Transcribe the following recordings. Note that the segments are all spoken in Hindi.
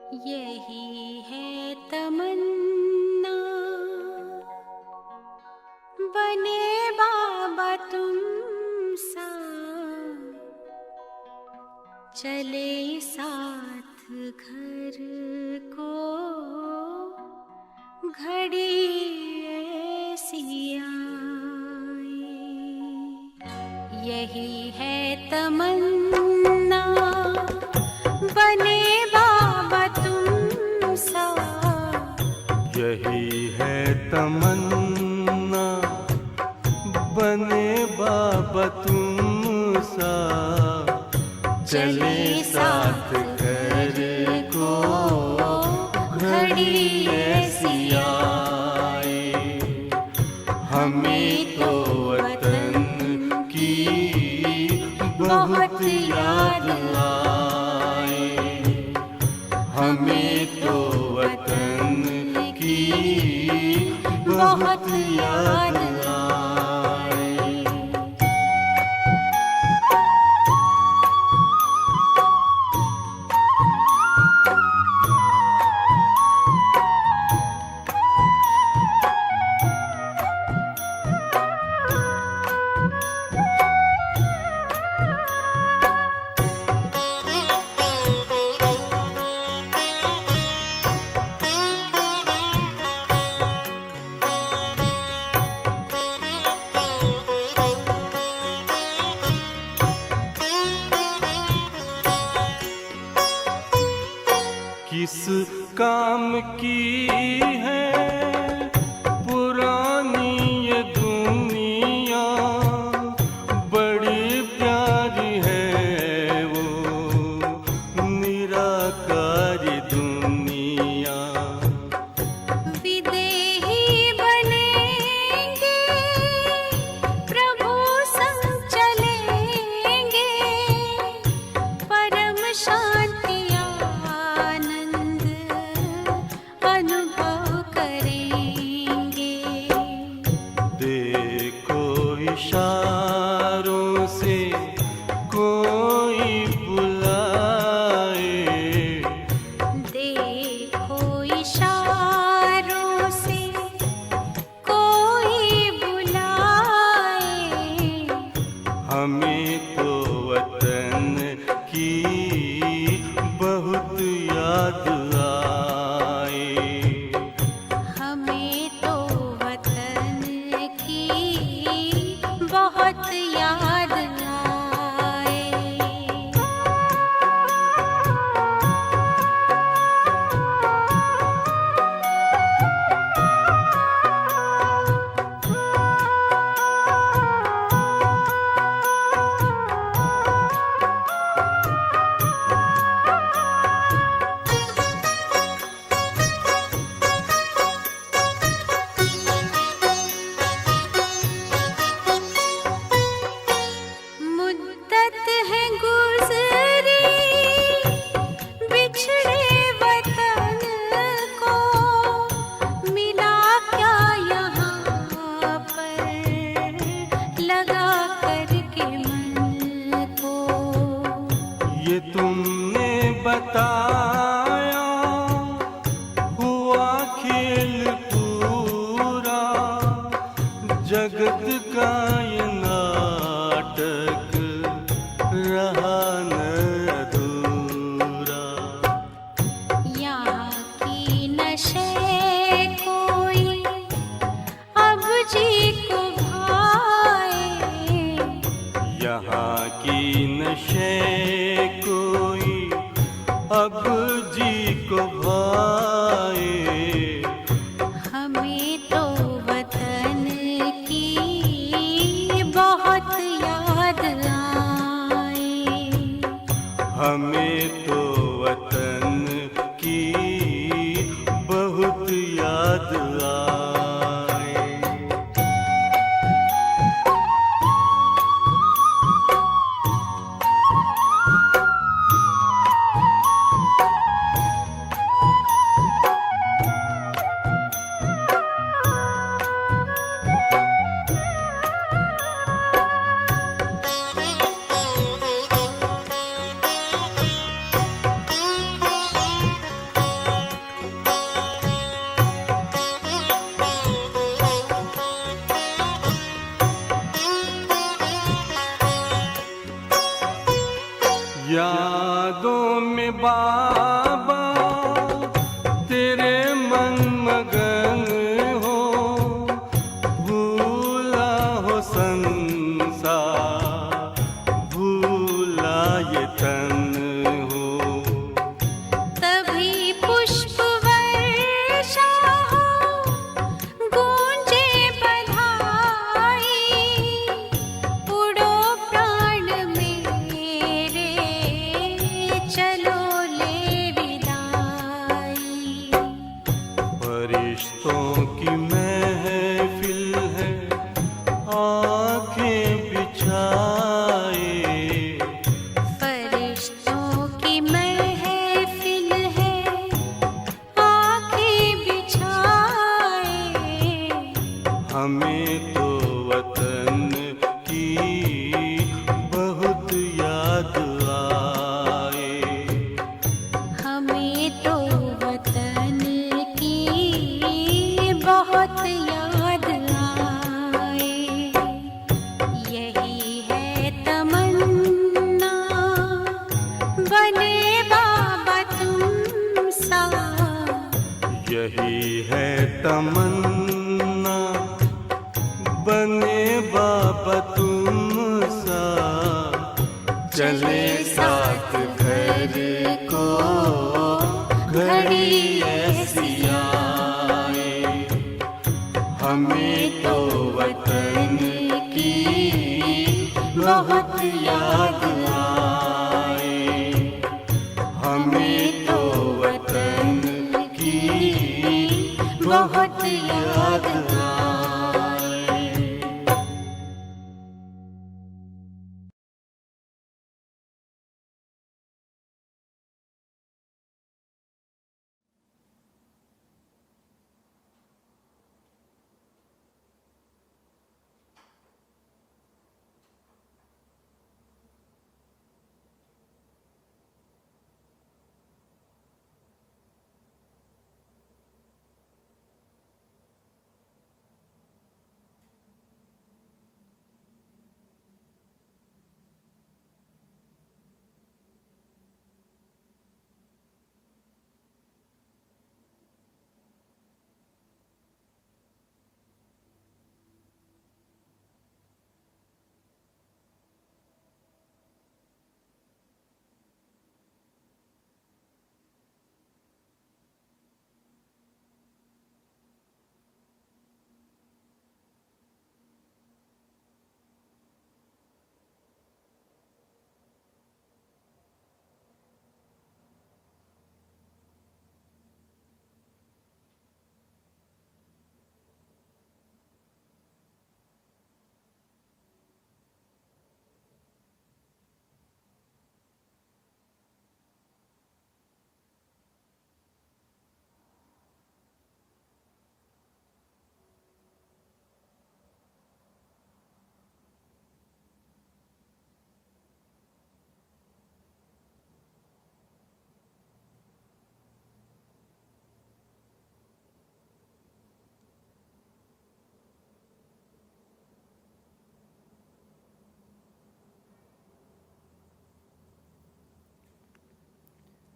यही है तमन्ना, बने बाबा तुम सा, चले साथ घर को घड़ी ऐसी आए। यही है तमन्ना, बने बाबा तुम सा। यही है तमन्ना, बने बाबा तुम सा, चले साथ घर को घड़ी ऐसी आए। हमें तो वतन की बहुत याद आए, हमें तो वतन की बहुत याद आए। किस काम की है पुरानी ये दुनिया, बड़ी प्यारी है वो निराकारी दुनिया। विदेही बनेंगे, प्रभु संग चलेंगे, परम शांति आनंद अनुभव करेंगे। हमें तो वतन की बहुत याद आए। हमें तो वतन की बहुत याद आए। यही है तमन्ना बने बाबा तुम सा। यही है तमन्ना बने बाबा तुम सा। चले साथ घर को घड़ी ऐसी आए। हमें तो वतन की बहुत याद आए। हमें तो वतन की बहुत याद आए।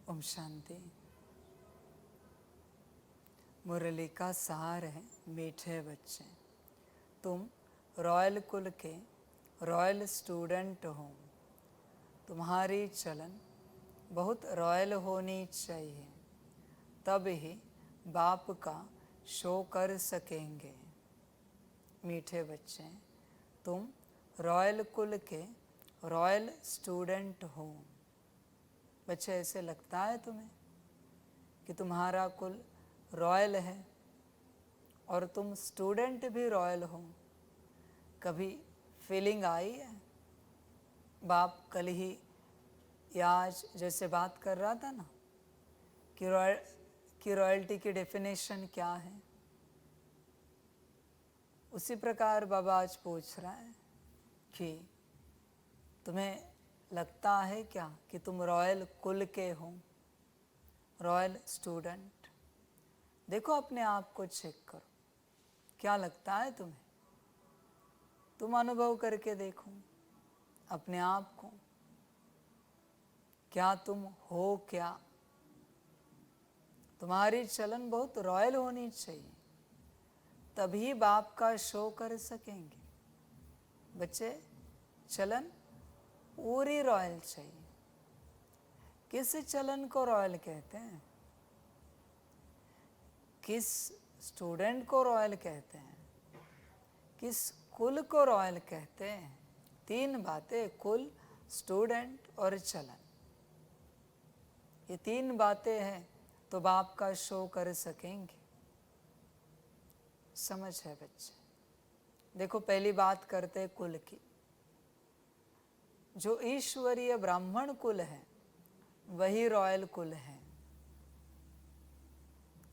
ओम शांति। मुरली का सार है, मीठे बच्चे, तुम रॉयल कुल के रॉयल स्टूडेंट हो। तुम्हारी चलन बहुत रॉयल होनी चाहिए, तब ही बाप का शो कर सकेंगे। मीठे बच्चे, तुम रॉयल कुल के रॉयल स्टूडेंट हो। बच्चे, ऐसे लगता है तुम्हें कि तुम्हारा कुल रॉयल है और तुम स्टूडेंट भी रॉयल हो? कभी फीलिंग आई है? बाप कल ही या आज जैसे बात कर रहा था ना कि रॉयल्टी की डेफिनेशन क्या है, उसी प्रकार बाबा आज पूछ रहा है कि तुम्हें लगता है क्या कि तुम रॉयल कुल के हो, रॉयल स्टूडेंट? देखो अपने आप को चेक करो, क्या लगता है तुम्हें? तुम अनुभव करके देखो अपने आप को, क्या तुम हो? क्या तुम्हारी चलन बहुत रॉयल होनी चाहिए, तभी बाप का शो कर सकेंगे। बच्चे, चलन पूरी रॉयल चाहिए। किस चलन को रॉयल कहते हैं? किस स्टूडेंट को रॉयल कहते हैं? किस कुल को रॉयल कहते हैं? तीन बातें, कुल, स्टूडेंट और चलन। ये तीन बातें हैं तो बाप का शो कर सकेंगे। समझ है बच्चे? देखो पहली बात करते हैं कुल की। जो ईश्वरीय ब्राह्मण कुल है वही रॉयल कुल है,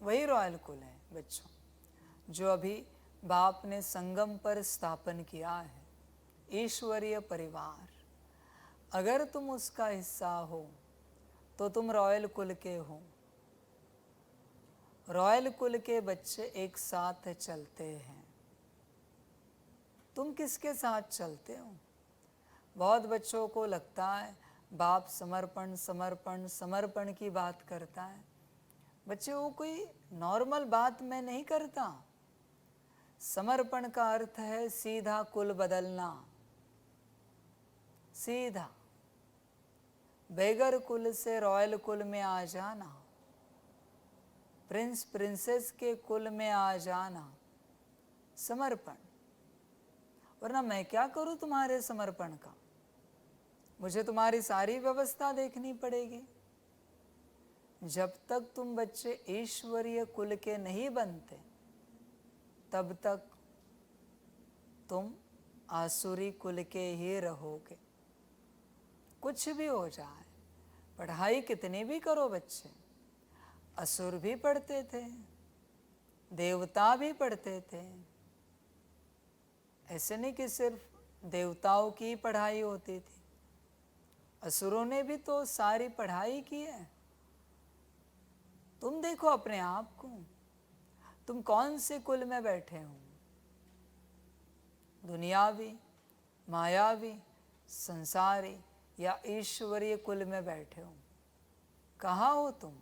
वही रॉयल कुल है बच्चों। जो अभी बाप ने संगम पर स्थापन किया है, ईश्वरीय परिवार। अगर तुम उसका हिस्सा हो तो तुम रॉयल कुल के हो। रॉयल कुल के बच्चे एक साथ चलते हैं। तुम किसके साथ चलते हो? बहुत बच्चों को लगता है बाप समर्पण समर्पण समर्पण की बात करता है। बच्चे, वो कोई नॉर्मल बात मैं नहीं करता। समर्पण का अर्थ है सीधा कुल बदलना, सीधा बेगर कुल से रॉयल कुल में आ जाना, प्रिंस प्रिंसेस के कुल में आ जाना, समर्पण। वरना मैं क्या करूं तुम्हारे समर्पण का? मुझे तुम्हारी सारी व्यवस्था देखनी पड़ेगी। जब तक तुम बच्चे ईश्वरीय कुल के नहीं बनते तब तक तुम आसुरी कुल के ही रहोगे। कुछ भी हो जाए, पढ़ाई कितनी भी करो बच्चे, असुर भी पढ़ते थे, देवता भी पढ़ते थे। ऐसे नहीं कि सिर्फ देवताओं की पढ़ाई होती थी, असुरों ने भी तो सारी पढ़ाई की है। तुम देखो अपने आप को, तुम कौन से कुल में बैठे हो? दुनियावी, मायावी, संसारी या ईश्वरीय कुल में बैठे हो? कहाँ हो तुम?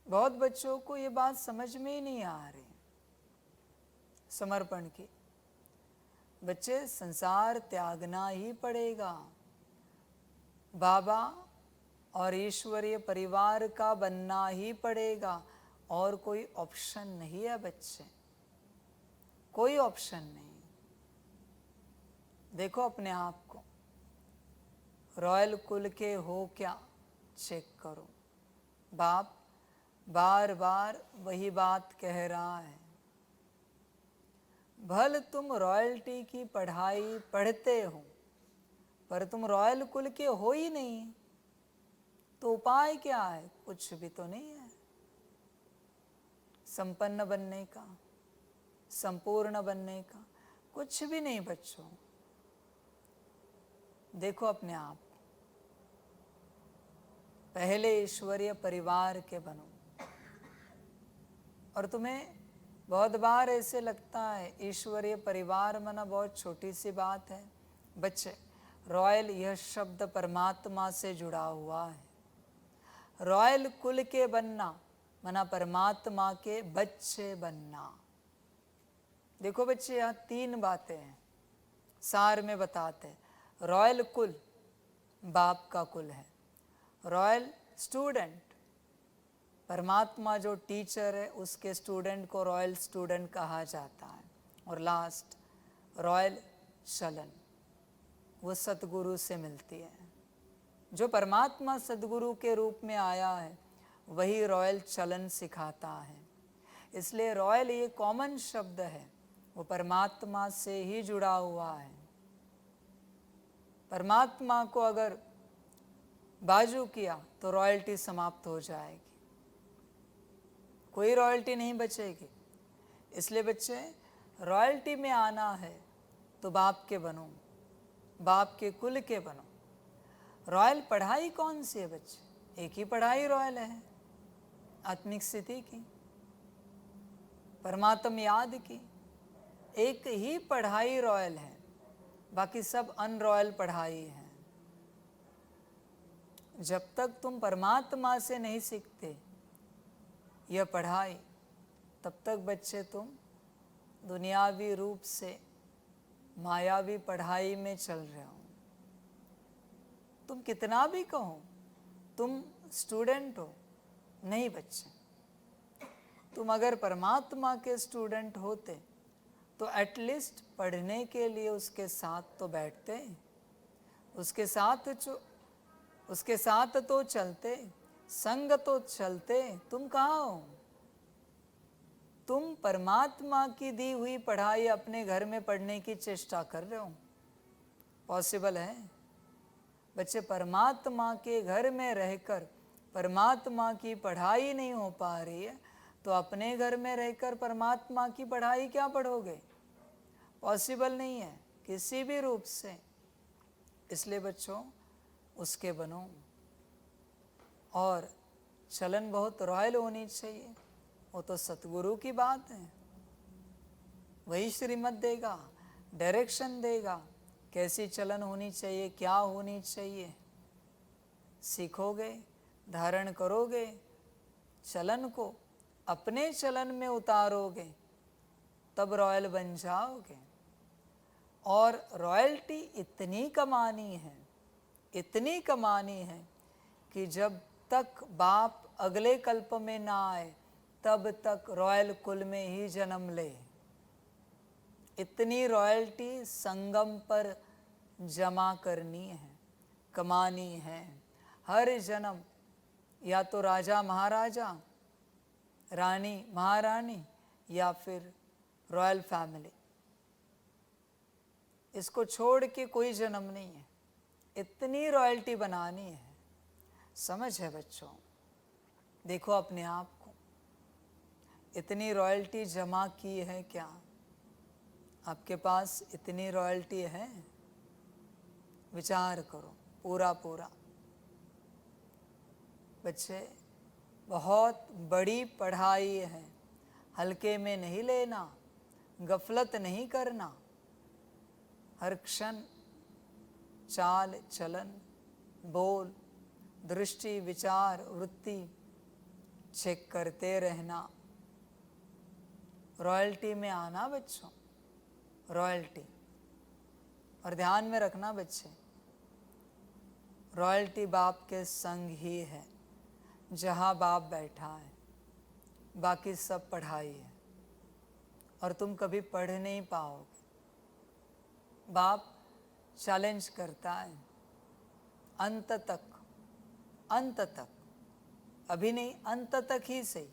बहुत बच्चों को ये बात समझ में ही नहीं आ रही समर्पण की। बच्चे, संसार त्यागना ही पड़ेगा, बाबा और ईश्वरीय परिवार का बनना ही पड़ेगा, और कोई ऑप्शन नहीं है बच्चे, कोई ऑप्शन नहीं। देखो अपने आप को, रॉयल कुल के हो क्या, चेक करो। बाप बार बार वही बात कह रहा है, भल तुम रॉयल्टी की पढ़ाई पढ़ते हो पर तुम रॉयल कुल के हो ही नहीं, तो उपाय क्या है? कुछ भी तो नहीं है संपन्न बनने का, संपूर्ण बनने का, कुछ भी नहीं बच्चों। देखो अपने आप, पहले ईश्वरीय परिवार के बनो। और तुम्हें बहुत बार ऐसे लगता है ईश्वरीय परिवार मना बहुत छोटी सी बात है। बच्चे, रॉयल यह शब्द परमात्मा से जुड़ा हुआ है। रॉयल कुल के बनना मना परमात्मा के बच्चे बनना। देखो बच्चे, यहाँ 3 बातें हैं, सार में बताते हैं। रॉयल कुल बाप का कुल है। रॉयल स्टूडेंट, परमात्मा जो टीचर है उसके स्टूडेंट को रॉयल स्टूडेंट कहा जाता है। और लास्ट रॉयल चलन, वो सतगुरु से मिलती है। जो परमात्मा सतगुरु के रूप में आया है वही रॉयल चलन सिखाता है। इसलिए रॉयल ये कॉमन शब्द है, वो परमात्मा से ही जुड़ा हुआ है। परमात्मा को अगर बाजू किया तो रॉयल्टी समाप्त हो जाएगी, कोई रॉयल्टी नहीं बचेगी। इसलिए बच्चे, रॉयल्टी में आना है तो बाप के बनो, बाप के कुल के बनो। रॉयल पढ़ाई कौन सी है बच्चे? एक ही पढ़ाई रॉयल है, आत्मिक स्थिति की, परमात्म याद की। एक ही पढ़ाई रॉयल है, बाकी सब अनरॉयल पढ़ाई है। जब तक तुम परमात्मा से नहीं सीखते यह पढ़ाई, तब तक बच्चे तुम दुनियावी रूप से मायावी पढ़ाई में चल रहे हो। तुम कितना भी कहो तुम स्टूडेंट हो, नहीं बच्चे। तुम अगर परमात्मा के स्टूडेंट होते तो एटलीस्ट पढ़ने के लिए उसके साथ तो बैठते, उसके साथ तो चलते, संग तो चलते। तुम कहाँ हो? तुम परमात्मा की दी हुई पढ़ाई अपने घर में पढ़ने की चेष्टा कर रहे हो? पॉसिबल है बच्चे? परमात्मा के घर में रहकर परमात्मा की पढ़ाई नहीं हो पा रही है तो अपने घर में रहकर परमात्मा की पढ़ाई क्या पढ़ोगे? पॉसिबल नहीं है किसी भी रूप से। इसलिए बच्चों उसके बनो। और चलन बहुत रॉयल होनी चाहिए, वो तो सतगुरु की बात है। वही श्रीमत देगा, डायरेक्शन देगा, कैसी चलन होनी चाहिए, क्या होनी चाहिए। सीखोगे, धारण करोगे, चलन को अपने चलन में उतारोगे, तब रॉयल बन जाओगे। और रॉयल्टी इतनी कमानी है, इतनी कमानी है कि जब तक बाप अगले कल्प में ना आए तब तक रॉयल कुल में ही जन्म ले। इतनी रॉयल्टी संगम पर जमा करनी है, कमानी है। हर जन्म या तो राजा महाराजा, रानी महारानी, या फिर रॉयल फैमिली, इसको छोड़ के कोई जन्म नहीं है। इतनी रॉयल्टी बनानी है। समझ है बच्चों? देखो अपने आप को, इतनी रॉयल्टी जमा की है क्या? आपके पास इतनी रॉयल्टी है? विचार करो पूरा पूरा। बच्चे, बहुत बड़ी पढ़ाई है, हल्के में नहीं लेना, गफलत नहीं करना। हर क्षण चाल चलन, बोल, दृष्टि, विचार, वृत्ति चेक करते रहना। रॉयल्टी में आना बच्चों, रॉयल्टी। और ध्यान में रखना बच्चे, रॉयल्टी बाप के संग ही है। जहाँ बाप बैठा है, बाकी सब पढ़ाई है और तुम कभी पढ़ नहीं पाओगे। बाप चैलेंज करता है अंत तक, अंत तक, अभी नहीं, अंत तक ही सही।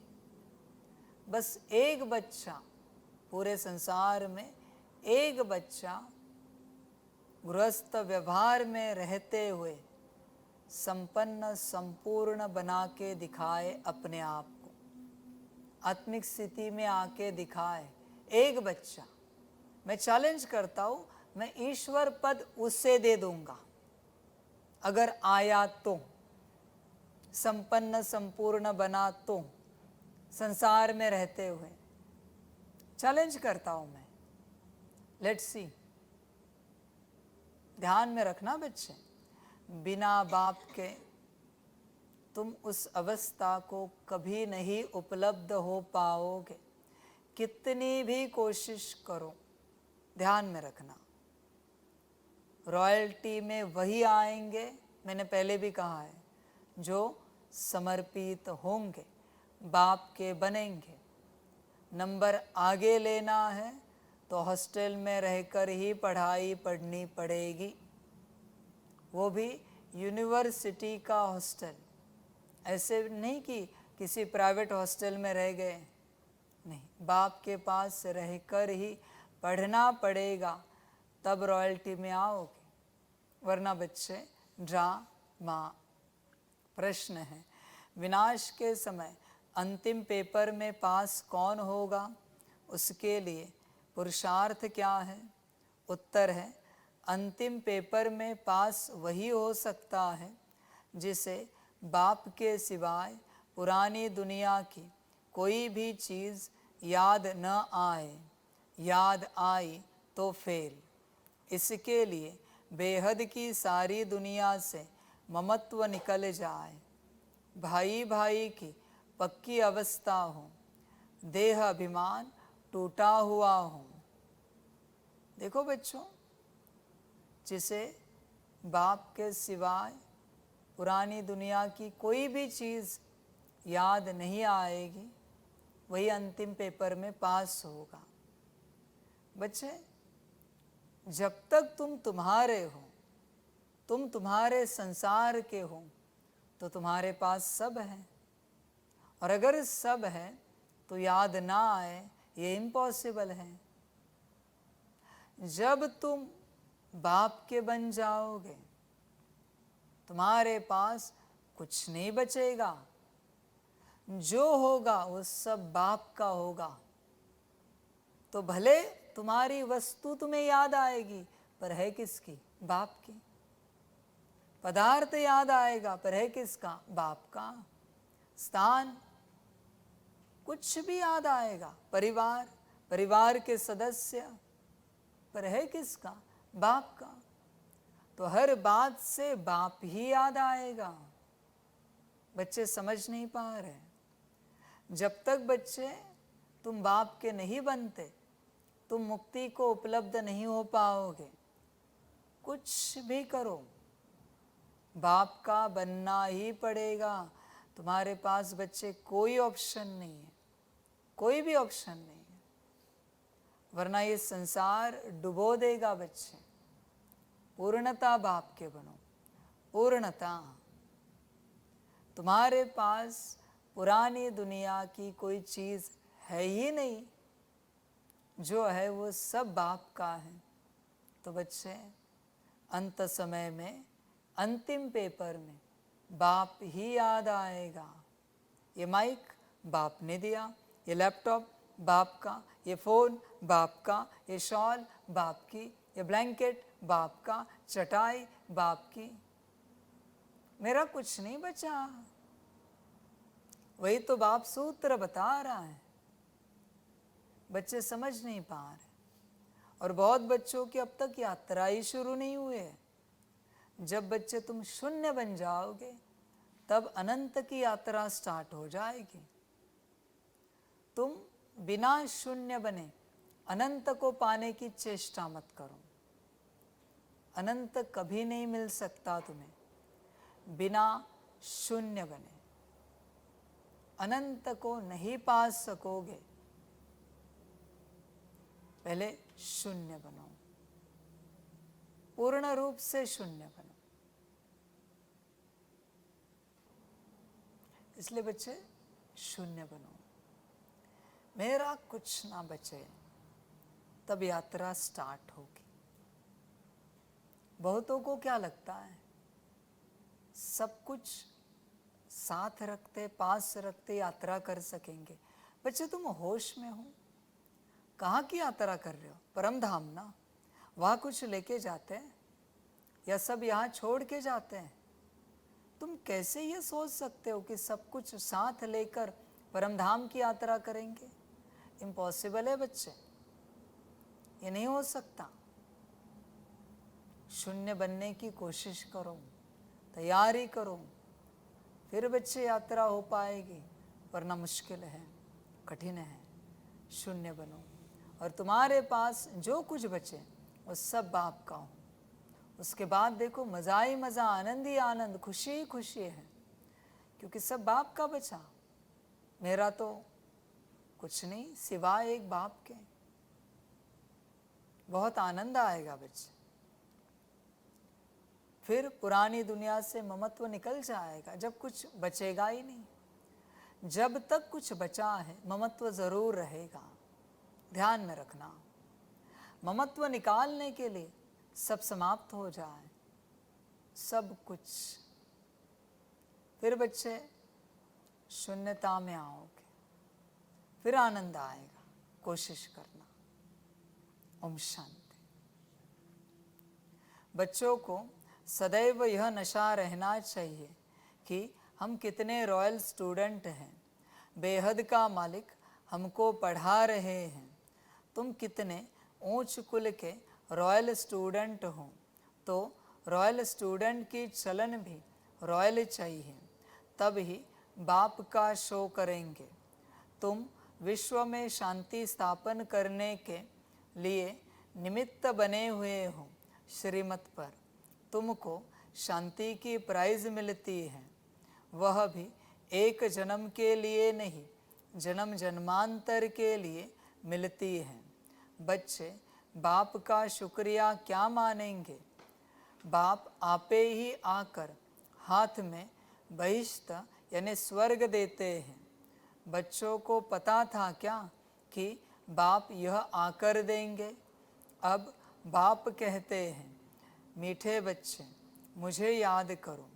बस एक बच्चा, पूरे संसार में एक बच्चा गृहस्थ व्यवहार में रहते हुए संपन्न संपूर्ण बना के दिखाए अपने आप को, आत्मिक स्थिति में आके दिखाए। एक बच्चा, मैं चैलेंज करता हूँ, मैं ईश्वर पद उससे दे दूंगा अगर आया तो, संपन्न संपूर्ण बना तो, संसार में रहते हुए। चैलेंज करता हूं मैं, लेट्स सी। ध्यान में रखना बच्चे, बिना बाप के तुम उस अवस्था को कभी नहीं उपलब्ध हो पाओगे, कितनी भी कोशिश करो। ध्यान में रखना, रॉयल्टी में वही आएंगे, मैंने पहले भी कहा है, जो समर्पित होंगे, बाप के बनेंगे। नंबर आगे लेना है तो हॉस्टल में रहकर ही पढ़ाई पढ़नी पड़ेगी, वो भी यूनिवर्सिटी का हॉस्टल। ऐसे नहीं कि किसी प्राइवेट हॉस्टल में रह गए, नहीं, बाप के पास रहकर ही पढ़ना पड़ेगा, तब रॉयल्टी में आओगे। वरना बच्चे ड्रामा। प्रश्न है, विनाश के समय अंतिम पेपर में पास कौन होगा, उसके लिए पुरुषार्थ क्या है? उत्तर है, अंतिम पेपर में पास वही हो सकता है जिसे बाप के सिवाय पुरानी दुनिया की कोई भी चीज़ याद न आए, याद आई तो फेल। इसके लिए बेहद की सारी दुनिया से ममत्व निकल जाए, भाई भाई की पक्की अवस्था हो, देह अभिमान टूटा हुआ हो। देखो बच्चों, जिसे बाप के सिवाय पुरानी दुनिया की कोई भी चीज़ याद नहीं आएगी, वही अंतिम पेपर में पास होगा। बच्चे, जब तक तुम तुम्हारे हो, तुम तुम्हारे संसार के हो, तो तुम्हारे पास सब है। और अगर सब है तो याद ना आए, ये इम्पॉसिबल है। जब तुम बाप के बन जाओगे, तुम्हारे पास कुछ नहीं बचेगा। जो होगा वो सब बाप का होगा। तो भले तुम्हारी वस्तु तुम्हें याद आएगी, पर है किसकी? बाप की। पदार्थ याद आएगा, पर है किसका? बाप का। स्थान, कुछ भी याद आएगा, परिवार, परिवार के सदस्य, पर है किसका? बाप का। तो हर बात से बाप ही याद आएगा। बच्चे समझ नहीं पा रहे। जब तक बच्चे तुम बाप के नहीं बनते, तुम मुक्ति को उपलब्ध नहीं हो पाओगे। कुछ भी करो, बाप का बनना ही पड़ेगा। तुम्हारे पास बच्चे कोई ऑप्शन नहीं है, कोई भी ऑप्शन नहीं है, वरना ये संसार डुबो देगा बच्चे। पूर्णता बाप के बनो, पूर्णता। तुम्हारे पास पुरानी दुनिया की कोई चीज़ है ही नहीं, जो है वो सब बाप का है। तो बच्चे अंत समय में, अंतिम पेपर में बाप ही याद आएगा। ये माइक बाप ने दिया, ये लैपटॉप बाप का, ये फ़ोन बाप का, ये शॉल बाप की, ये ब्लैंकेट बाप का, चटाई बाप की। मेरा कुछ नहीं बचा। वही तो बाप सूत्र बता रहा है। बच्चे समझ नहीं पा रहे। और बहुत बच्चों की अब तक यात्रा ही शुरू नहीं हुई है। जब बच्चे तुम शून्य बन जाओगे, तब अनंत की यात्रा स्टार्ट हो जाएगी। तुम बिना शून्य बने अनंत को पाने की चेष्टा मत करो। अनंत कभी नहीं मिल सकता तुम्हें बिना शून्य बने। अनंत को नहीं पा सकोगे। पहले शून्य बनो, पूर्ण रूप से शून्य बनो। इसलिए बच्चे शून्य बनो। मेरा कुछ ना बचे, तब यात्रा स्टार्ट होगी। बहुतों को क्या लगता है, सब कुछ साथ रखते, पास रखते यात्रा कर सकेंगे। बच्चे तुम होश में हो, कहाँ की यात्रा कर रहे हो? परम धाम ना। वहाँ कुछ लेके जाते हैं या सब यहाँ छोड़ के जाते हैं? तुम कैसे ये सोच सकते हो कि सब कुछ साथ लेकर परम धाम की यात्रा करेंगे? इम्पॉसिबल है बच्चे, ये नहीं हो सकता। शून्य बनने की कोशिश करो, तैयारी करो, फिर बच्चे यात्रा हो पाएगी, वरना मुश्किल है, कठिन है। शून्य बनो और तुम्हारे पास जो कुछ बचे वो सब बाप का हो। उसके बाद देखो मज़ा ही मज़ा, आनंद ही आनंद, खुशी ही खुशी है, क्योंकि सब बाप का बचा। मेरा तो कुछ नहीं सिवाय एक बाप के। बहुत आनंद आएगा बच्चे। फिर पुरानी दुनिया से ममत्व निकल जाएगा, जब कुछ बचेगा ही नहीं। जब तक कुछ बचा है ममत्व ज़रूर रहेगा, ध्यान में रखना। ममत्व निकालने के लिए सब समाप्त हो जाए, सब कुछ, फिर बच्चे शून्यता में आओगे, फिर आनंद आएगा। कोशिश करना। ओम शांति। बच्चों को सदैव यह नशा रहना चाहिए कि हम कितने रॉयल स्टूडेंट हैं, बेहद का मालिक हमको पढ़ा रहे हैं। तुम कितने ऊंच कुल के रॉयल स्टूडेंट हो, तो रॉयल स्टूडेंट की चलन भी रॉयल चाहिए, तब ही बाप का शो करेंगे। तुम विश्व में शांति स्थापन करने के लिए निमित्त बने हुए हो। श्रीमत पर तुमको शांति की प्राइज मिलती है, वह भी एक जन्म के लिए नहीं, जन्म जन्मांतर के लिए मिलती है। बच्चे बाप का शुक्रिया क्या मानेंगे? बाप आपे ही आकर हाथ में बहिश्त यानी स्वर्ग देते हैं। बच्चों को पता था क्या कि बाप यह आकर देंगे? अब बाप कहते हैं, मीठे बच्चे मुझे याद करो।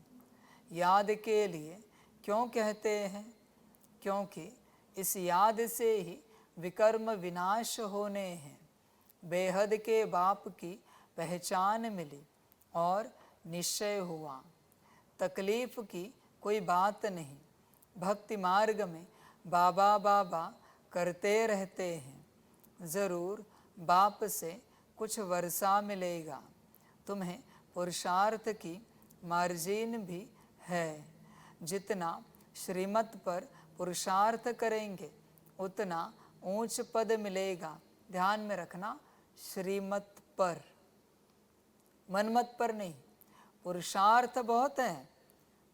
याद के लिए क्यों कहते हैं? क्योंकि इस याद से ही विकर्म विनाश होने हैं। बेहद के बाप की पहचान मिली और निश्चय हुआ, तकलीफ की कोई बात नहीं। भक्ति मार्ग में बाबा बाबा करते रहते हैं। ज़रूर बाप से कुछ वर्षा मिलेगा। तुम्हें पुरुषार्थ की मार्जिन भी है। जितना श्रीमत पर पुरुषार्थ करेंगे उतना ऊंच पद मिलेगा। ध्यान में रखना, श्रीमत पर, मनमत पर नहीं। पुरुषार्थ बहुत हैं,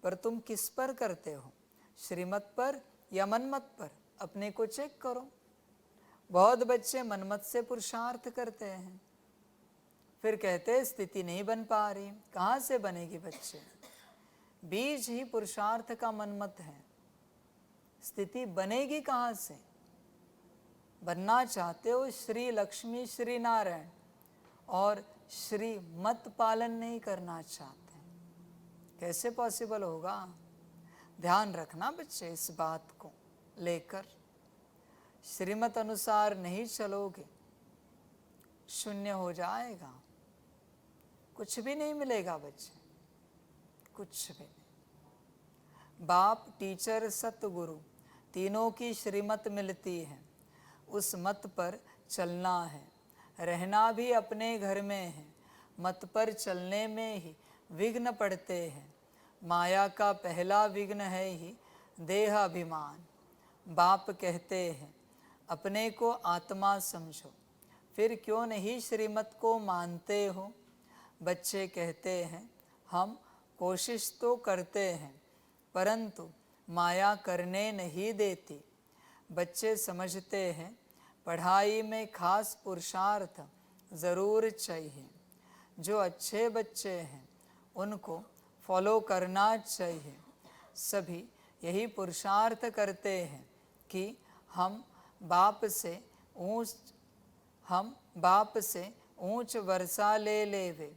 पर तुम किस पर करते हो, श्रीमत पर या मनमत पर? अपने को चेक करो। बहुत बच्चे मनमत से पुरुषार्थ करते हैं, फिर कहते हैं स्थिति नहीं बन पा रही। कहाँ से बनेगी बच्चे? बीज ही पुरुषार्थ का मनमत है, स्थिति बनेगी कहाँ से? बनना चाहते हो श्री लक्ष्मी श्री नारायण और श्री मत पालन नहीं करना चाहते, कैसे पॉसिबल होगा? ध्यान रखना बच्चे, इस बात को लेकर श्रीमत अनुसार नहीं चलोगे, शून्य हो जाएगा, कुछ भी नहीं मिलेगा बच्चे, कुछ भी नहीं। बाप, टीचर, सतगुरु तीनों की श्रीमत मिलती है, उस मत पर चलना है। रहना भी अपने घर में है, मत पर चलने में ही विघ्न पड़ते हैं। माया का पहला विघ्न है ही देह अभिमान। बाप कहते हैं अपने को आत्मा समझो, फिर क्यों नहीं श्रीमत को मानते हो? बच्चे कहते हैं हम कोशिश तो करते हैं, परंतु माया करने नहीं देती। बच्चे समझते हैं पढ़ाई में खास पुरुषार्थ ज़रूर चाहिए। जो अच्छे बच्चे हैं उनको फॉलो करना चाहिए। सभी यही पुरुषार्थ करते हैं कि हम बाप से ऊंच वर्षा ले लेवे।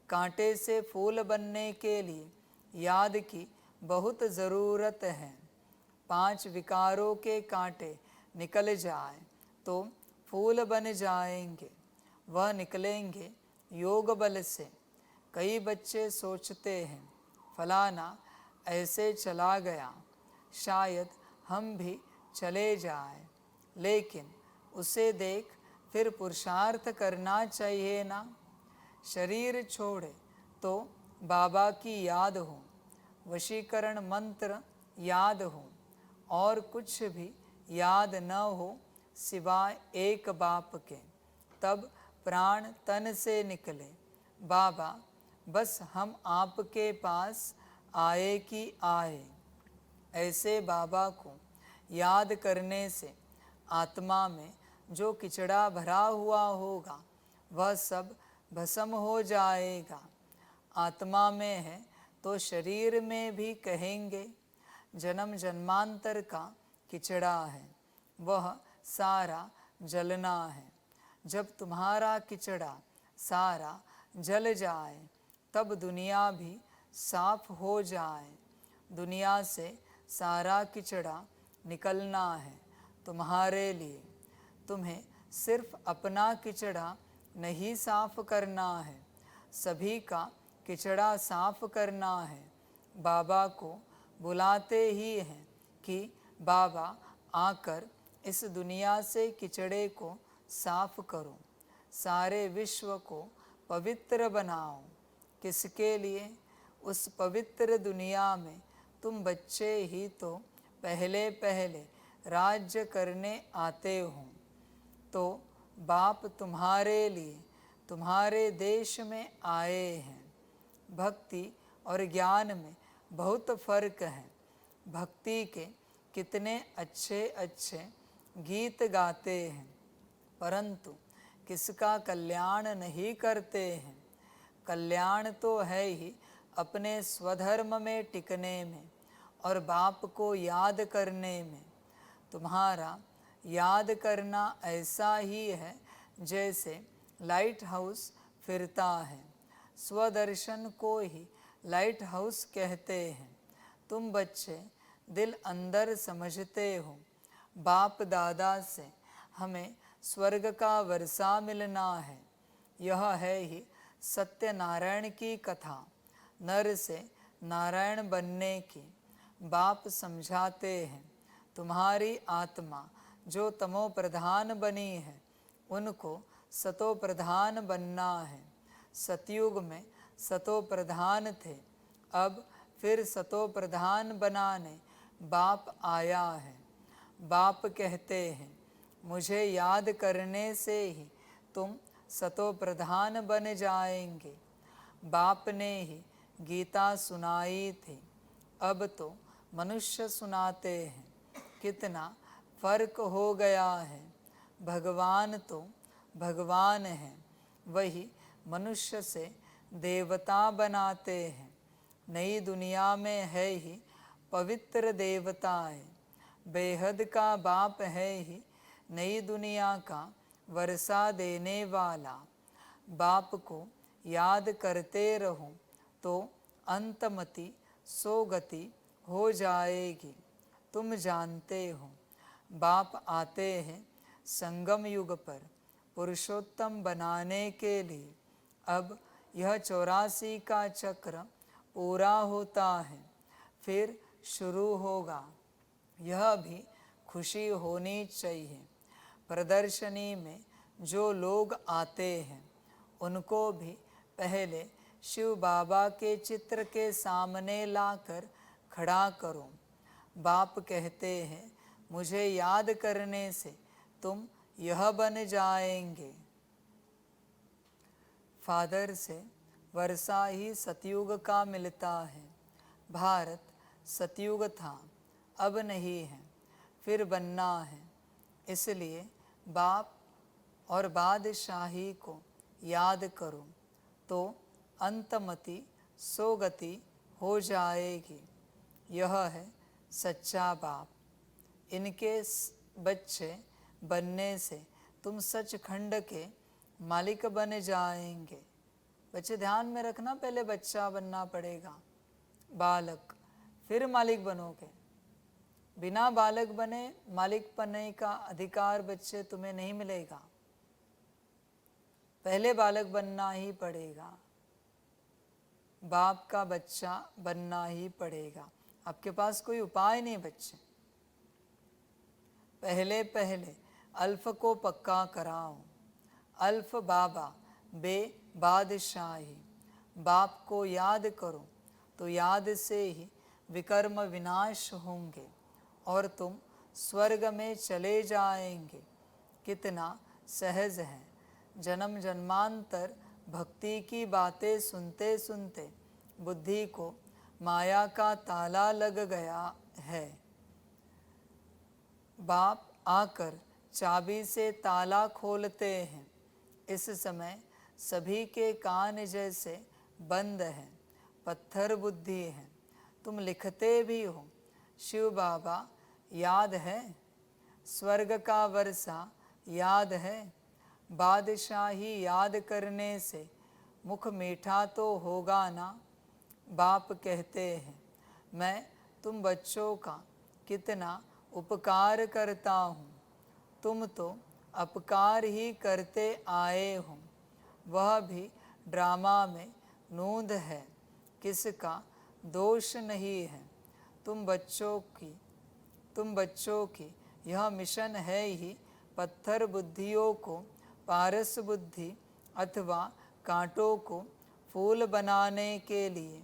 कांटे से फूल बनने के लिए याद की बहुत ज़रूरत है। 5 विकारों के कांटे निकल जाए तो फूल बन जाएंगे, वह निकलेंगे योग बल से। कई बच्चे सोचते हैं फलाना ऐसे चला गया, शायद हम भी चले जाएं, लेकिन उसे देख फिर पुरुषार्थ करना चाहिए ना। शरीर छोड़े तो बाबा की याद हो, वशीकरण मंत्र याद हो, और कुछ भी याद न हो सिवाय एक बाप के, तब प्राण तन से निकले। बाबा बस हम आपके पास आए कि आए। ऐसे बाबा को याद करने से आत्मा में जो किचड़ा भरा हुआ होगा वह सब भस्म हो जाएगा। आत्मा में है तो शरीर में भी कहेंगे जन्म जन्मांतर का किचड़ा है, वह सारा जलना है। जब तुम्हारा किचड़ा सारा जल जाए तब दुनिया भी साफ हो जाए। दुनिया से सारा किचड़ा निकलना है तुम्हारे लिए। तुम्हें सिर्फ अपना किचड़ा नहीं साफ करना है, सभी का किचड़ा साफ करना है। बाबा को बुलाते ही हैं कि बाबा आकर इस दुनिया से किचड़े को साफ करो, सारे विश्व को पवित्र बनाओ। किसके लिए? उस पवित्र दुनिया में तुम बच्चे ही तो पहले पहले राज्य करने आते हो। तो बाप तुम्हारे लिए तुम्हारे देश में आए हैं। भक्ति और ज्ञान में बहुत फर्क है। भक्ति के कितने अच्छे अच्छे गीत गाते हैं, परंतु किसका कल्याण नहीं करते हैं। कल्याण तो है ही अपने स्वधर्म में टिकने में और बाप को याद करने में। तुम्हारा याद करना ऐसा ही है जैसे लाइट हाउस फिरता है। स्वदर्शन को ही लाइट हाउस कहते हैं। तुम बच्चे दिल अंदर समझते हो। बाप दादा से हमें स्वर्ग का वर्षा मिलना है। यह है ही सत्यनारायण की कथा, नर से नारायण बनने की। बाप समझाते हैं, तुम्हारी आत्मा जो तमो प्रधान बनी है, उनको सतो प्रधान बनना है। सतयुग में सतो प्रधान थे, अब फिर सतो प्रधान बनाने बाप आया है। बाप कहते हैं, मुझे याद करने से ही तुम सतो प्रधान बन जाएंगे। बाप ने ही गीता सुनाई थी, अब तो मनुष्य सुनाते हैं। कितना फर्क हो गया है। भगवान तो भगवान हैं, वही मनुष्य से देवता बनाते हैं। नई दुनिया में है ही पवित्र देवताएं। बेहद का बाप है ही नई दुनिया का वर्षा देने वाला। बाप को याद करते रहो तो अंतमति सोगति हो जाएगी। तुम जानते हो, बाप आते हैं संगम युग पर पुरुषोत्तम बनाने के लिए। अब यह 84 का चक्र पूरा होता है, फिर शुरू होगा। यह भी खुशी होनी चाहिए। प्रदर्शनी में जो लोग आते हैं, उनको भी पहले शिव बाबा के चित्र के सामने लाकर खड़ा करो। बाप कहते हैं, मुझे याद करने से तुम यह बन जाएंगे। फादर से वर्षा ही सतयुग का मिलता है। भारत सतयुग था, अब नहीं है, फिर बनना है। इसलिए बाप और बादशाही को याद करो तो अंतमति सोगति हो जाएगी। यह है सच्चा बाप। इनके बच्चे बनने से तुम सचखंड के मालिक बन जाएंगे। बच्चे ध्यान में रखना, पहले बच्चा बनना पड़ेगा, बालक, फिर मालिक बनोगे। बिना बालक बने मालिक बनने का अधिकार बच्चे तुम्हें नहीं मिलेगा। पहले बालक बनना ही पड़ेगा, बाप का बच्चा बनना ही पड़ेगा। आपके पास कोई उपाय नहीं बच्चे। पहले पहले अल्फ को पक्का कराओ। अल्फ बाबा बे बादशाही। बाप को याद करो तो याद से ही विकर्म विनाश होंगे और तुम स्वर्ग में चले जाएंगे। कितना सहज है। जन्म जन्मांतर भक्ति की बातें सुनते सुनते बुद्धि को माया का ताला लग गया है। बाप आकर चाबी से ताला खोलते हैं। इस समय सभी के कान जैसे बंद हैं, पत्थर बुद्धि है। तुम लिखते भी हो, शिव बाबा याद है, स्वर्ग का वर्षा याद है। बादशाही याद करने से मुख मीठा तो होगा ना। बाप कहते हैं, मैं तुम बच्चों का कितना उपकार करता हूँ। तुम तो अपकार ही करते आए हो। वह भी ड्रामा में नूंद है, किसका दोष नहीं है। तुम बच्चों की यह मिशन है ही पत्थर बुद्धियों को पारस बुद्धि अथवा कांटों को फूल बनाने के लिए।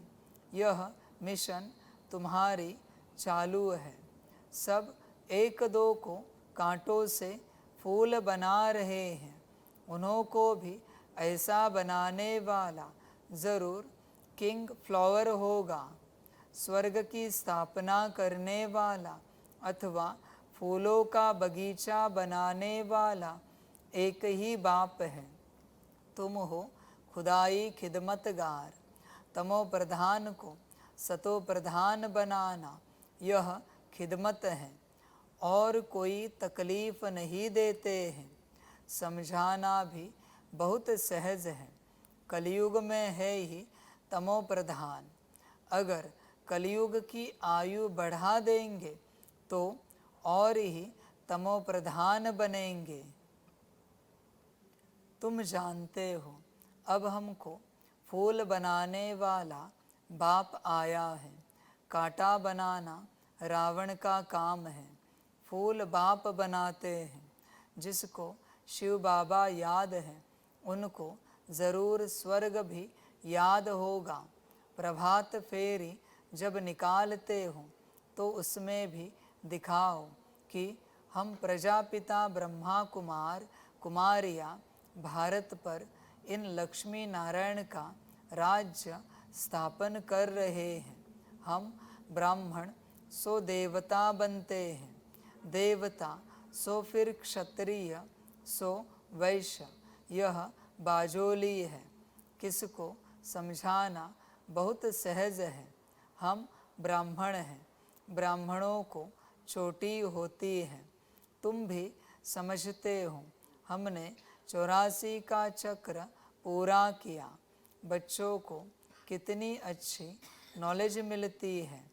यह मिशन तुम्हारी चालू है। सब एक दो को कांटों से फूल बना रहे हैं, उन्हों को भी ऐसा बनाने वाला ज़रूर किंग फ्लावर होगा। स्वर्ग की स्थापना करने वाला अथवा फूलों का बगीचा बनाने वाला एक ही बाप है। तुम हो खुदाई खिदमतगार। तमो प्रधान को सतो प्रधान बनाना यह खिदमत है और कोई तकलीफ नहीं देते हैं। समझाना भी बहुत सहज है। कलयुग में है ही तमो प्रधान। अगर कलयुग की आयु बढ़ा देंगे तो और ही तमो प्रधान बनेंगे। तुम जानते हो अब हमको फूल बनाने वाला बाप आया है। कांटा बनाना रावण का काम है, फूल बाप बनाते हैं। जिसको शिव बाबा याद है उनको ज़रूर स्वर्ग भी याद होगा। प्रभात फेरी जब निकालते हो तो उसमें भी दिखाओ कि हम प्रजापिता ब्रह्मा कुमार कुमारियाँ भारत पर इन लक्ष्मी नारायण का राज्य स्थापन कर रहे हैं। हम ब्राह्मण सो देवता बनते हैं, देवता सो फिर क्षत्रिय, सो वैश्य। यह बाजोली है, किसको समझाना बहुत सहज है। हम ब्राह्मण हैं, ब्राह्मणों को चोटी होती है। तुम भी समझते हो हमने 84 का चक्र पूरा किया। बच्चों को कितनी अच्छी नॉलेज मिलती है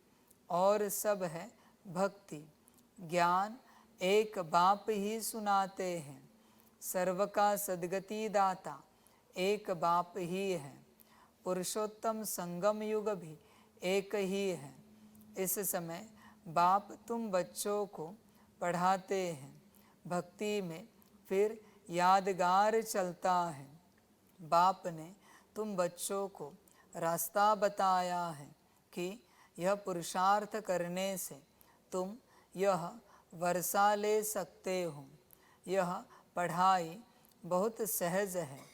और सब है भक्ति। ज्ञान एक बाप ही सुनाते हैं। सर्व का सद्गति दाता एक बाप ही है। पुरुषोत्तम संगम युग भी एक ही है। इस समय बाप तुम बच्चों को पढ़ाते हैं। भक्ति में फिर यादगार चलता है। बाप ने तुम बच्चों को रास्ता बताया है कि यह पुरुषार्थ करने से तुम यह वर्षा ले सकते हो। यह पढ़ाई बहुत सहज है।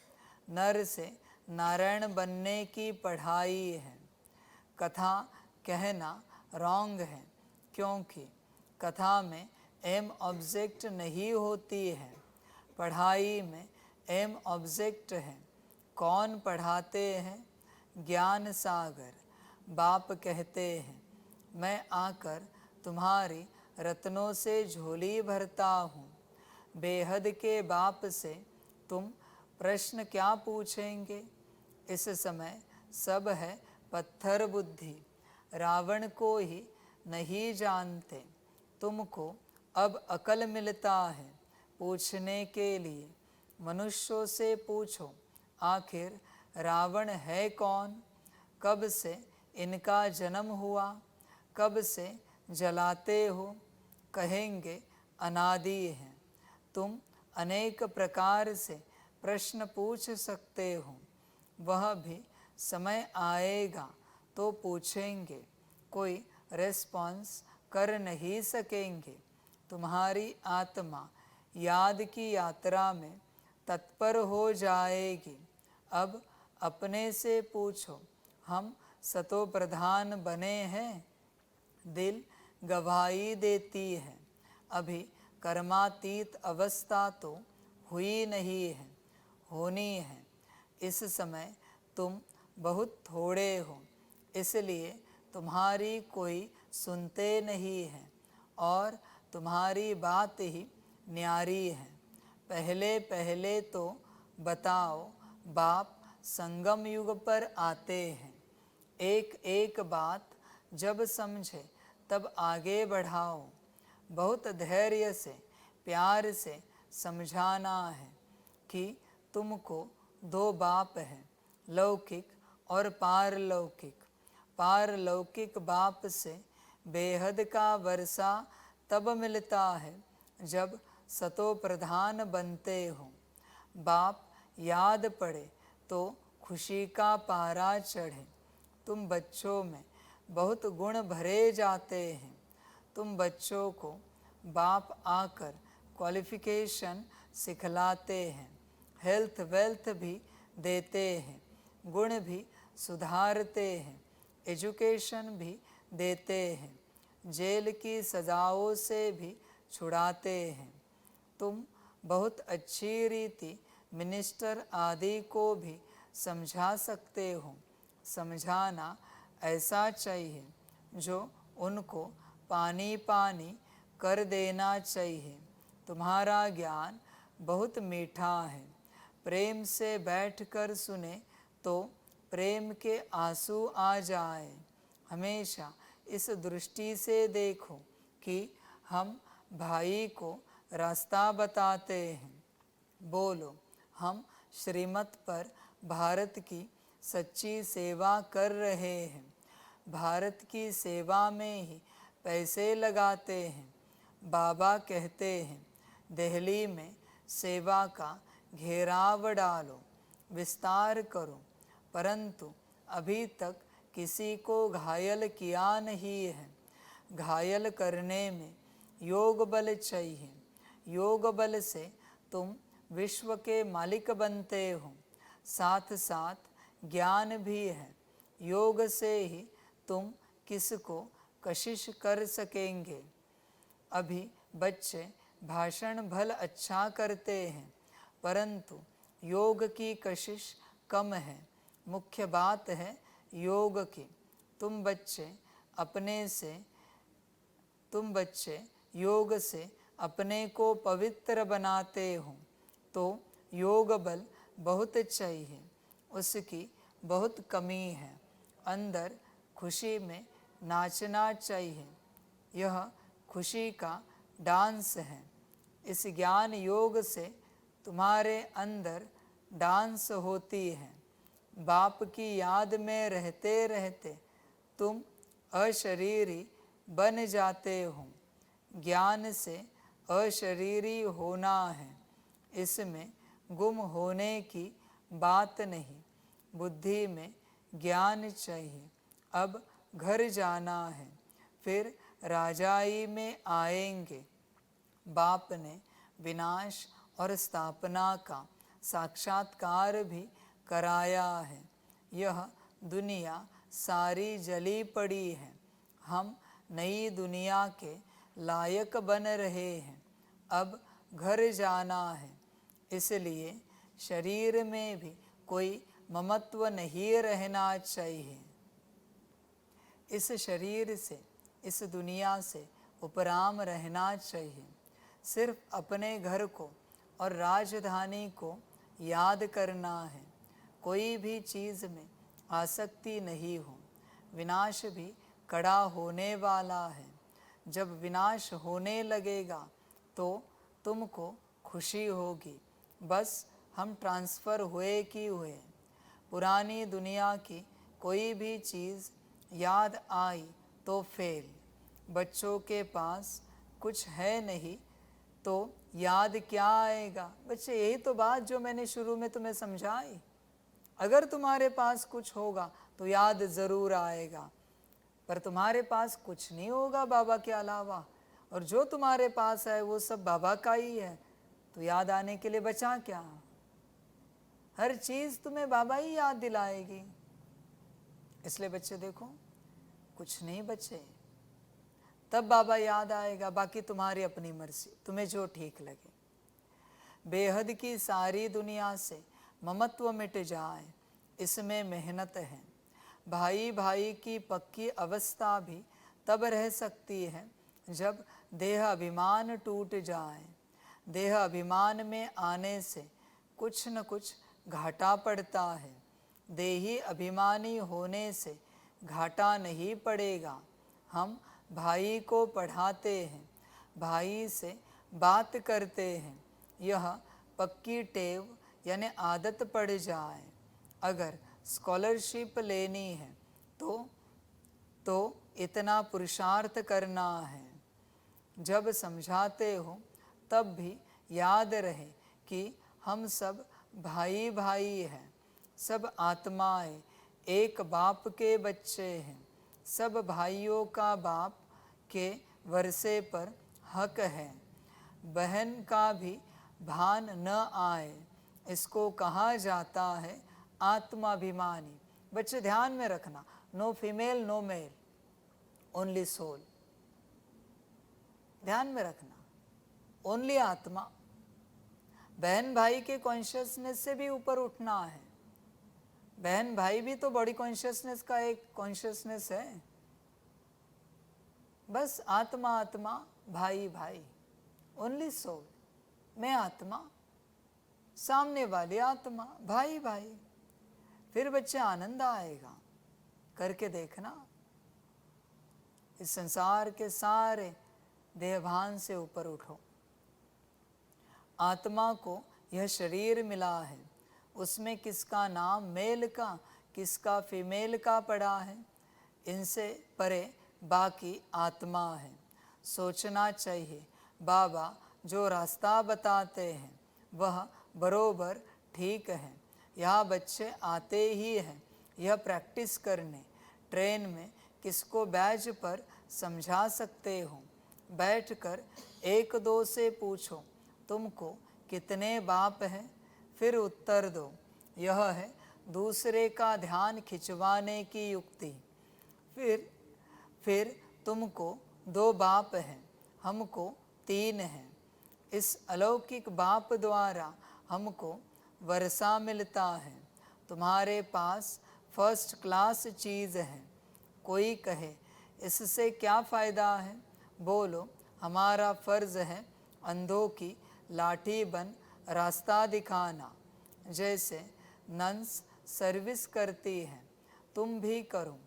नर से नारायण बनने की पढ़ाई है। कथा कहना रॉन्ग है, क्योंकि कथा में एम ऑब्जेक्ट नहीं होती है। पढ़ाई में एम ऑब्जेक्ट है। कौन पढ़ाते हैं? ज्ञान सागर बाप कहते हैं, मैं आकर तुम्हारी रत्नों से झोली भरता हूँ। बेहद के बाप से तुम प्रश्न क्या पूछेंगे? इस समय सब है पत्थर बुद्धि, रावण को ही नहीं जानते। तुमको अब अकल मिलता है पूछने के लिए। मनुष्यों से पूछो आखिर रावण है कौन? कब से इनका जन्म हुआ? कब से जलाते हो? कहेंगे अनादि हैं। तुम अनेक प्रकार से प्रश्न पूछ सकते हो। वह भी समय आएगा तो पूछेंगे, कोई रेस्पॉन्स कर नहीं सकेंगे। तुम्हारी आत्मा याद की यात्रा में तत्पर हो जाएगी। अब अपने से पूछो, हम सतो प्रधान बने हैं? दिल गवाही देती है। अभी कर्मातीत अवस्था तो हुई नहीं है, होनी है। इस समय तुम बहुत थोड़े हो, इसलिए तुम्हारी कोई सुनते नहीं है और तुम्हारी बात ही न्यारी है। पहले पहले तो बताओ बाप संगम युग पर आते हैं। एक एक बात जब समझे तब आगे बढ़ाओ। बहुत धैर्य से प्यार से समझाना है कि तुमको दो बाप हैं, लौकिक और पारलौकिक। पारलौकिक बाप से बेहद का वर्षा तब मिलता है जब सतो प्रधान बनते हो। बाप याद पड़े तो खुशी का पारा चढ़े। तुम बच्चों में बहुत गुण भरे जाते हैं। तुम बच्चों को बाप आकर क्वालिफिकेशन सिखलाते हैं, हेल्थ वेल्थ भी देते हैं, गुण भी सुधारते हैं, एजुकेशन भी देते हैं, जेल की सज़ाओं से भी छुड़ाते हैं। तुम बहुत अच्छी रीति मिनिस्टर आदि को भी समझा सकते हो। समझाना ऐसा चाहिए जो उनको पानी पानी कर देना चाहिए। तुम्हारा ज्ञान बहुत मीठा है। प्रेम से बैठकर सुने तो प्रेम के आंसू आ जाए। हमेशा इस दृष्टि से देखो कि हम भाई को रास्ता बताते हैं। बोलो, हम श्रीमत पर भारत की सच्ची सेवा कर रहे हैं, भारत की सेवा में ही पैसे लगाते हैं। बाबा कहते हैं, दिल्ली में सेवा का घेराव डालो, विस्तार करो, परंतु अभी तक किसी को घायल किया नहीं है। घायल करने में योग बल चाहिए। योग बल से तुम विश्व के मालिक बनते हो, साथ साथ ज्ञान भी है। योग से ही तुम किसको कशिश कर सकेंगे। अभी बच्चे भाषण भल अच्छा करते हैं, परंतु योग की कशिश कम है। मुख्य बात है योग की। तुम बच्चे योग से अपने को पवित्र बनाते हो, तो योग बल बहुत चाहिए, उसकी बहुत कमी है। अंदर खुशी में नाचना चाहिए, यह खुशी का डांस है। इस ज्ञान योग से तुम्हारे अंदर डांस होती है। बाप की याद में रहते रहते तुम अशरीरी बन जाते हो। ज्ञान से अशरीरी होना है, इसमें गुम होने की बात नहीं। बुद्धि में ज्ञान चाहिए। अब घर जाना है, फिर राजाई में आएंगे। बाप ने विनाश और स्थापना का साक्षात्कार भी कराया है। यह दुनिया सारी जली पड़ी है, हम नई दुनिया के लायक बन रहे हैं। अब घर जाना है, इसलिए शरीर में भी कोई ममत्व नहीं रहना चाहिए। इस शरीर से, इस दुनिया से उपराम रहना चाहिए। सिर्फ अपने घर को और राजधानी को याद करना है। कोई भी चीज़ में आसक्ति नहीं हो। विनाश भी कड़ा होने वाला है। जब विनाश होने लगेगा तो तुमको खुशी होगी। बस हम ट्रांसफ़र हुए कि हुए। पुरानी दुनिया की कोई भी चीज़ याद आई तो फेल। बच्चों के पास कुछ है नहीं तो याद क्या आएगा। बच्चे, यही तो बात जो मैंने शुरू में तुम्हें समझाई। अगर तुम्हारे पास कुछ होगा तो याद ज़रूर आएगा, पर तुम्हारे पास कुछ नहीं होगा बाबा के अलावा, और जो तुम्हारे पास है वो सब बाबा का ही है, तो याद आने के लिए बचा क्या। हर चीज़ तुम्हें बाबा ही याद दिलाएगी। इसलिए बच्चे देखो, कुछ नहीं बचे, तब बाबा याद आएगा। बाकी तुम्हारी अपनी मर्जी, तुम्हें जो ठीक लगे। बेहद की सारी दुनिया से ममत्व मिट जाए, इसमें मेहनत है। भाई भाई की पक्की अवस्था भी तब रह सकती है जब देह अभिमान टूट जाए। देह अभिमान में आने से कुछ न कुछ घाटा पड़ता है। देही अभिमानी होने से घाटा नहीं पड़ेगा। हम भाई को पढ़ाते हैं, भाई से बात करते हैं। यह पक्की टेव यानी आदत पड़ जाए। अगर स्कॉलरशिप लेनी है तो इतना पुरुषार्थ करना है। जब समझाते हो तब भी याद रहे कि हम सब भाई भाई हैं, सब आत्माएं एक बाप के बच्चे हैं। सब भाइयों का बाप के वर्षे पर हक है। बहन का भी भान न आए, इसको कहा जाता है आत्माभिमानी। बच्चे ध्यान में रखना, no female no male, only soul. ध्यान में रखना, ओनली आत्मा। बहन भाई के कॉन्शियसनेस से भी ऊपर उठना है। बहन भाई भी तो बॉडी कॉन्शियसनेस का एक कॉन्शियसनेस है। बस आत्मा आत्मा, भाई भाई, ओनली सोल। मैं आत्मा, सामने वाली आत्मा, भाई भाई। फिर बच्चे आनंद आएगा, करके देखना। इस संसार के सारे देहभान से ऊपर उठो। आत्मा को यह शरीर मिला है, उसमें किसका नाम मेल का, किसका फीमेल का पड़ा है, इनसे परे बाकी आत्मा है। सोचना चाहिए बाबा जो रास्ता बताते हैं वह बरोबर ठीक है। यहाँ बच्चे आते ही हैं यह प्रैक्टिस करने। ट्रेन में किसको बैज पर समझा सकते हो, बैठकर एक दो से पूछो तुमको कितने बाप हैं, फिर उत्तर दो। यह है दूसरे का ध्यान खिंचवाने की युक्ति। फिर तुमको 2 बाप हैं, हमको 3 हैं। इस अलौकिक बाप द्वारा हमको वर्षा मिलता है। तुम्हारे पास फर्स्ट क्लास चीज़ है। कोई कहे इससे क्या फ़ायदा है, बोलो हमारा फ़र्ज़ है अंधों की लाठी बन रास्ता दिखाना। जैसे नन्स सर्विस करती हैं तुम भी करो,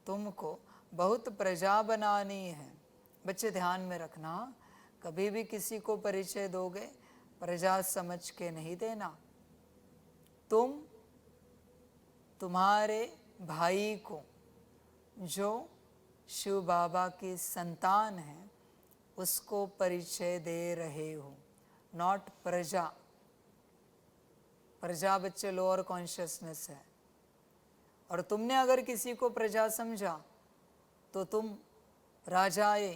तुमको बहुत प्रजा बनानी है। बच्चे ध्यान में रखना, कभी भी किसी को परिचय दोगे प्रजा समझ के नहीं देना। तुम तुम्हारे भाई को जो शिव बाबा की संतान है उसको परिचय दे रहे हो, नॉट प्रजा। प्रजा बच्चे लोअर कॉन्शियसनेस है, और तुमने अगर किसी को प्रजा समझा तो तुम राजाए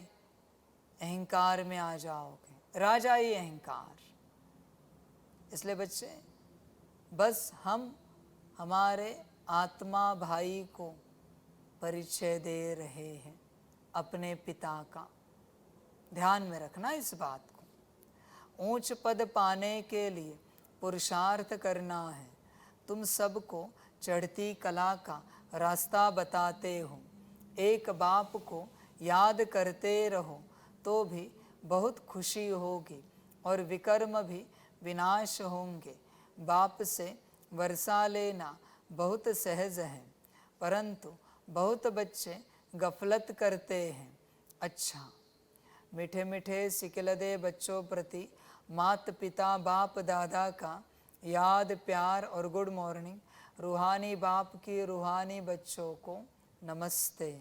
अहंकार में आ जाओगे, राजाई अहंकार। इसलिए बच्चे बस हम हमारे आत्मा भाई को परिचय दे रहे हैं अपने पिता का। ध्यान में रखना इस बात को। ऊंच पद पाने के लिए पुरुषार्थ करना है। तुम सबको चढ़ती कला का रास्ता बताते हो। एक बाप को याद करते रहो तो भी बहुत खुशी होगी और विकर्म भी विनाश होंगे। बाप से वर्षा लेना बहुत सहज है, परंतु बहुत बच्चे गफलत करते हैं। अच्छा, मीठे मीठे सिकलदे बच्चों प्रति मात पिता बाप दादा का याद प्यार और गुड मॉर्निंग। रूहानी बाप की रूहानी बच्चों को नमस्ते।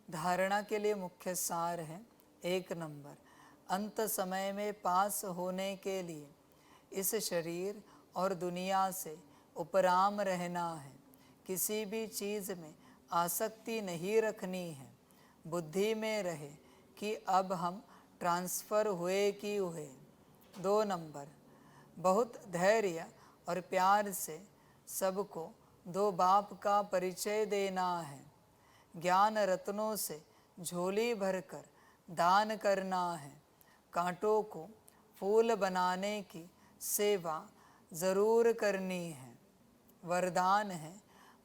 धारणा के लिए मुख्य सार है 1 नंबर, अंत समय में पास होने के लिए इस शरीर और दुनिया से उपराम रहना है। किसी भी चीज़ में आसक्ति नहीं रखनी है। बुद्धि में रहे कि अब हम ट्रांसफ़र हुए कि हुए। 2 नंबर, बहुत धैर्य और प्यार से सबको 2 बाप का परिचय देना है। ज्ञान रत्नों से झोली भरकर दान करना है। कांटों को फूल बनाने की सेवा ज़रूर करनी है। वरदान है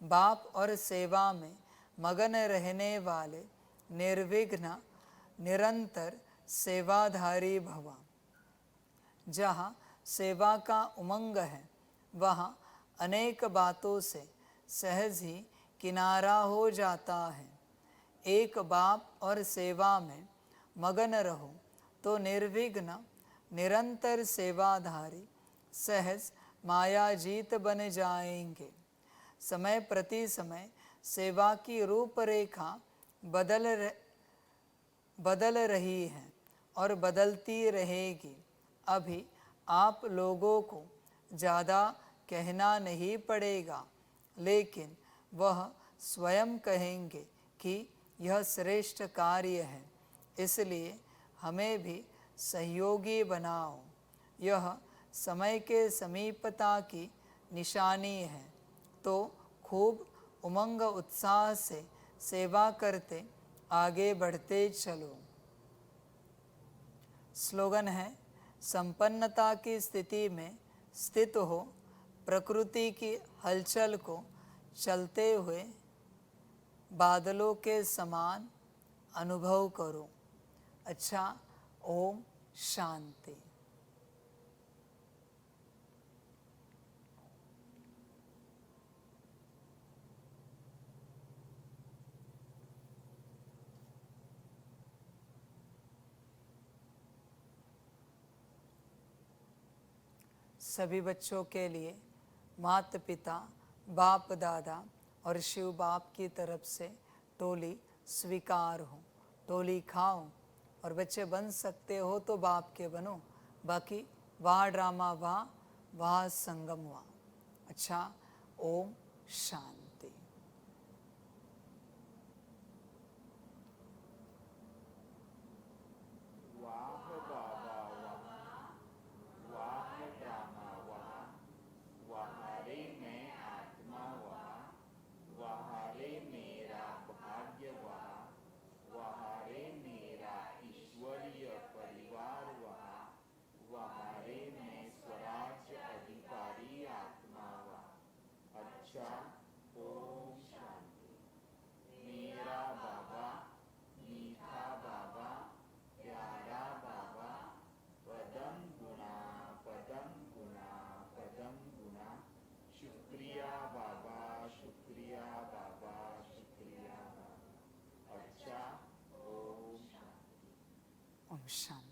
बाप और सेवा में मगन रहने वाले निर्विघ्न निरंतर सेवाधारी भवा। जहाँ सेवा का उमंग है वहाँ अनेक बातों से सहज ही किनारा हो जाता है। एक बाप और सेवा में मगन रहो तो निर्विघ्न निरंतर सेवाधारी सहज मायाजीत बन जाएंगे। समय प्रति समय सेवा की रूपरेखा बदल रही है और बदलती रहेगी। अभी आप लोगों को ज़्यादा कहना नहीं पड़ेगा, लेकिन वह स्वयं कहेंगे कि यह श्रेष्ठ कार्य है, इसलिए हमें भी सहयोगी बनाओ। यह समय के समीपता की निशानी है, तो खूब उमंग उत्साह से सेवा करते आगे बढ़ते चलो। स्लोगन है, संपन्नता की स्थिति में स्थित हो, प्रकृति की हलचल को चलते हुए बादलों के समान अनुभव करो। अच्छा, ओम शांति। सभी बच्चों के लिए माता पिता, बाप दादा और शिव बाप की तरफ से टोली स्वीकार हो। टोली खाओ और बच्चे बन सकते हो तो बाप के बनो, बाकी वाह ड्रामा वाह संगम वाह। अच्छा, ओम शांति। ओम शांति।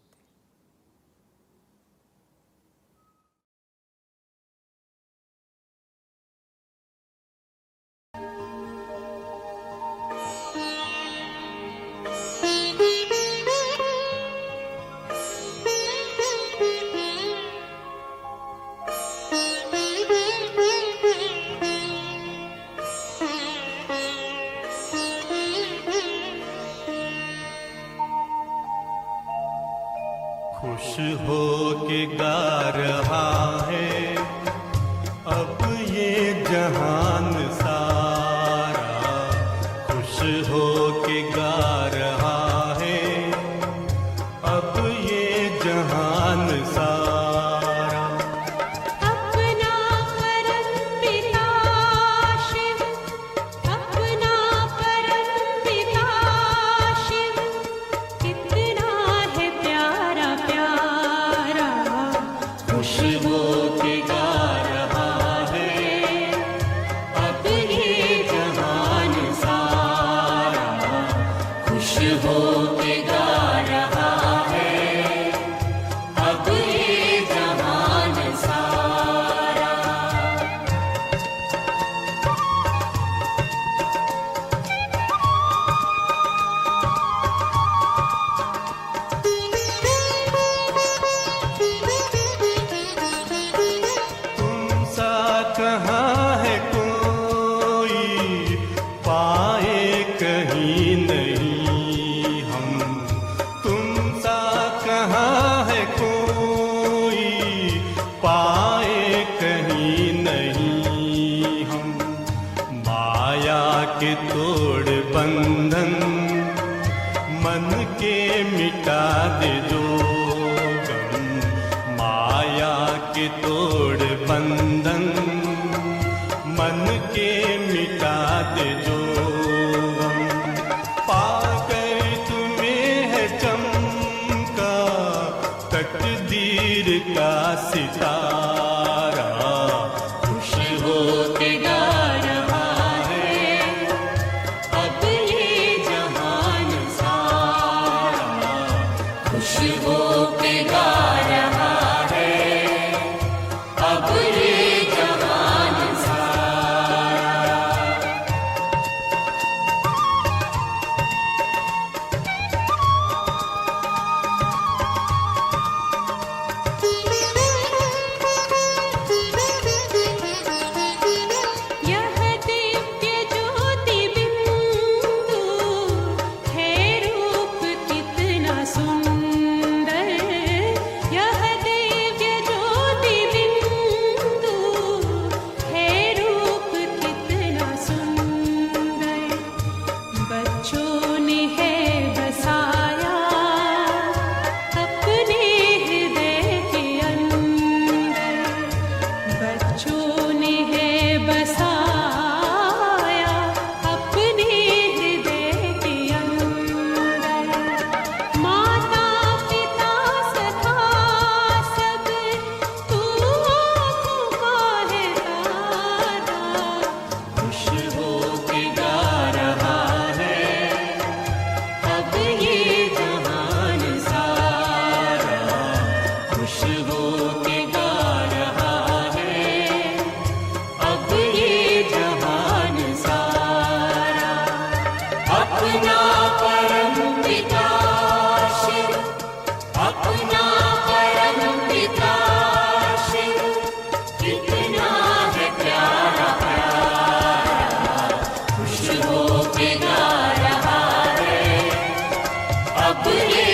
खुश हो के गा रहा है अब ये जहान सारा, खुश हो के गा रहा है अब ये जहान सारा। अपना परम पिता शिव, अपना परम पिता शिव, कितना है प्यारा प्यारा। खुश हो के गा रहा है अब ये जहान सारा, खुश हो के गा रहा है अब ये जहान सारा। तुम सा कहाँ है कोई पाए कहीं नहीं हम, तुम सा कहाँ है कोई पाए कहीं नहीं हम। माया के तोड़ बंधन मन के मिटा दे जो गम, माया के तोड़ बंधन मन के मिटा दे जो गम। पाकर तुम्हें है चमका तकदीर का सितारा, खुश हो के गा रहा है अब ये जहान सारा, खुश हो के गा रहा है अब ये जहान सारा। ये